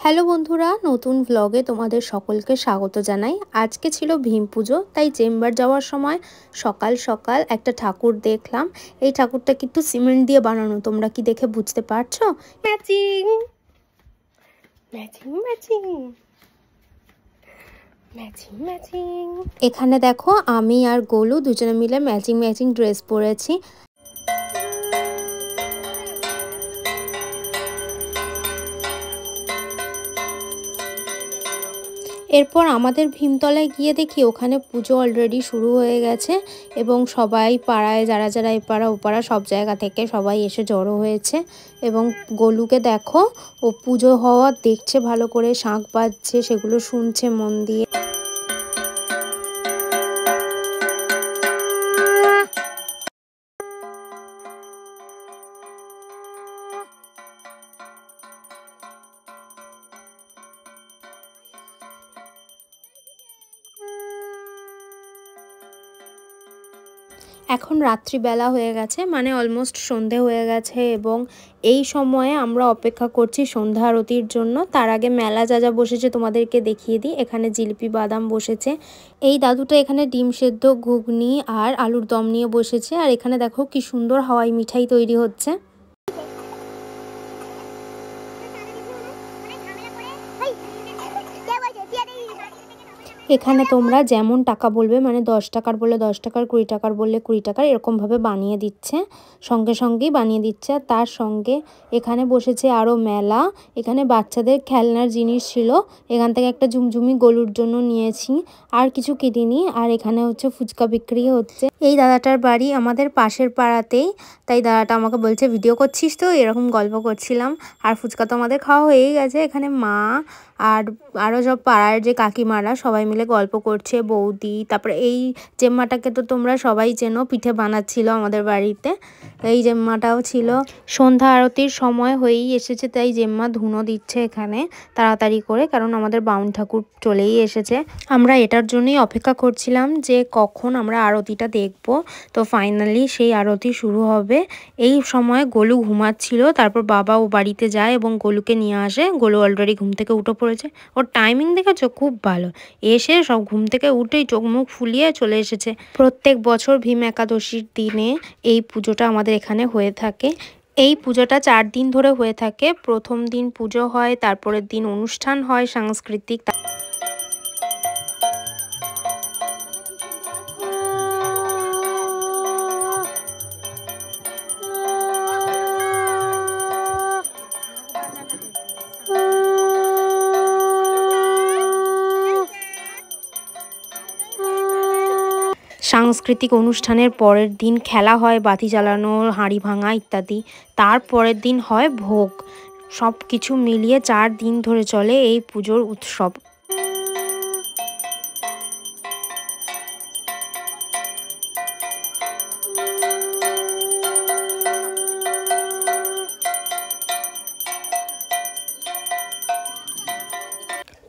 Hello বন্ধুরা, নতুন ভ্লগে তোমাদের সকলকে স্বাগত জানাই। আজকে ছিল ভীম পুজো, তাই চেম্বার যাওয়ার সময় সকাল সকাল একটা ঠাকুর দেখলাম। এই ঠাকুরটা কিন্তু সিমেন্ট দিয়ে বানানো, তোমরা কি দেখে বুঝতে পারছো? Matching matching matching matching matching. এখানে দেখো আমি আর গোলু দুজনে মিলে ম্যাচিং ম্যাচিং ড্রেস পরেছি। এরপর আমাদের ভীমতলায় গিয়ে দেখি ওখানে পুজো অলরেডি শুরু হয়ে গেছে এবং সবাই পাড়ায় যারা যারা এপাড়া ওপাড়া সব জায়গা থেকে সবাই এসে জড়ো হয়েছে। এবং গোলুকে দেখো, ও পুজো হওয়া দেখছে, ভালো করে শাঁখ বাজছে, সেগুলো শুনছে মন দিয়ে। এখন রাত্রিবেলা হয়ে গেছে, মানে অলমোস্ট সন্ধে হয়ে গেছে এবং এই সময়ে আমরা অপেক্ষা করছি সন্ধ্যা আরতির জন্য। তার আগে মেলা যা যা বসেছে তোমাদেরকে দেখিয়ে দিই। এখানে জিলিপি বাদাম বসেছে, এই দাদুটা এখানে ডিম সেদ্ধ, ঘুগনি আর আলুর দম নিয়ে বসেছে। আর এখানে দেখো কি সুন্দর হাওয়াই মিঠাই তৈরি হচ্ছে। এখানে তোমরা যেমন টাকা বলবে, মানে 10 টাকার বললে 10 টাকার, 20 টাকার বললে 20 টাকার, এরকমভাবে বানিয়ে দিচ্ছে, সঙ্গে সঙ্গেই বানিয়ে দিচ্ছে। আর তার সঙ্গে এখানে বসেছে আরও মেলা। এখানে বাচ্চাদের খেলনার জিনিস ছিল, এখান থেকে একটা ঝুমঝুমি গোলুর জন্য নিয়েছি, আর কিছু কিনিনি। আর এখানে হচ্ছে ফুচকা বিক্রি হচ্ছে। এই দাদাটার বাড়ি আমাদের পাশের পাড়াতেই, তাই দাদাটা আমাকে বলছে ভিডিও করছিস তো, এরকম গল্প করছিলাম। আর ফুচকা তো আমাদের খাওয়া হয়েই গেছে। এখানে মা আর আরও সব পাড়ার যে কাকিমারা সবাই মিলে গল্প করছে, বৌদি। তারপরে এই জেম্মাটাকে তো তোমরা সবাই চেনো, পিঠে বানাচ্ছিল আমাদের বাড়িতে, এই জেম্মাটাও ছিল। সন্ধ্যা আরতির সময় হয়েই এসেছে, তাই জেম্মা ধুনো দিচ্ছে এখানে তাড়াতাড়ি করে, কারণ আমাদের বাউন ঠাকুর চলেই এসেছে। আমরা এটার জন্যই অপেক্ষা করছিলাম যে কখন আমরা আরতিটা দেখব। তো ফাইনালি সেই আরতি শুরু হবে। এই সময় গোলু ঘুমাচ্ছিল, তারপর বাবা ও বাড়িতে যায় এবং গোলুকে নিয়ে আসে। গোলু অলরেডি ঘুম থেকে উঠে পড়েছে, ওর টাইমিং দেখেছো খুব ভালো, এসে সব ঘুম থেকে উঠেই চোখ মুখ ফুলিয়ে চলে এসেছে। প্রত্যেক বছর ভীম একাদশীর দিনে এই পুজোটা আমাদের এখানে হয়ে থাকে। এই পুজোটা 4 দিন ধরে হয়ে থাকে। প্রথম দিন পুজো হয়, তারপরের দিন অনুষ্ঠান হয় সাংস্কৃতিক। সাংস্কৃতিক অনুষ্ঠানের পরের দিন খেলা হয়, বাতি জ্বালানো, হাঁড়ি ভাঙা ইত্যাদি। তারপরের দিন হয় ভোগ। সব কিছু মিলিয়ে 4 দিন ধরে চলে এই পুজোর উৎসব।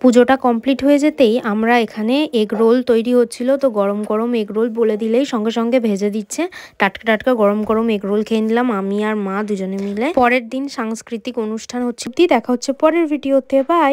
পুজোটা কমপ্লিট হয়ে যেতেই আমরা এখানে এগ রোল তৈরি হচ্ছিল, তো গরম গরম এগ রোল বলে দিলেই সঙ্গে সঙ্গে ভেজে দিচ্ছে। টাটকা টাটকা গরম গরম এগ রোল খেয়ে নিলাম আমি আর মা দুজনে মিলে। পরের দিন সাংস্কৃতিক অনুষ্ঠান হচ্ছে। দেখা হচ্ছে পরের ভিডিওতে, বাই।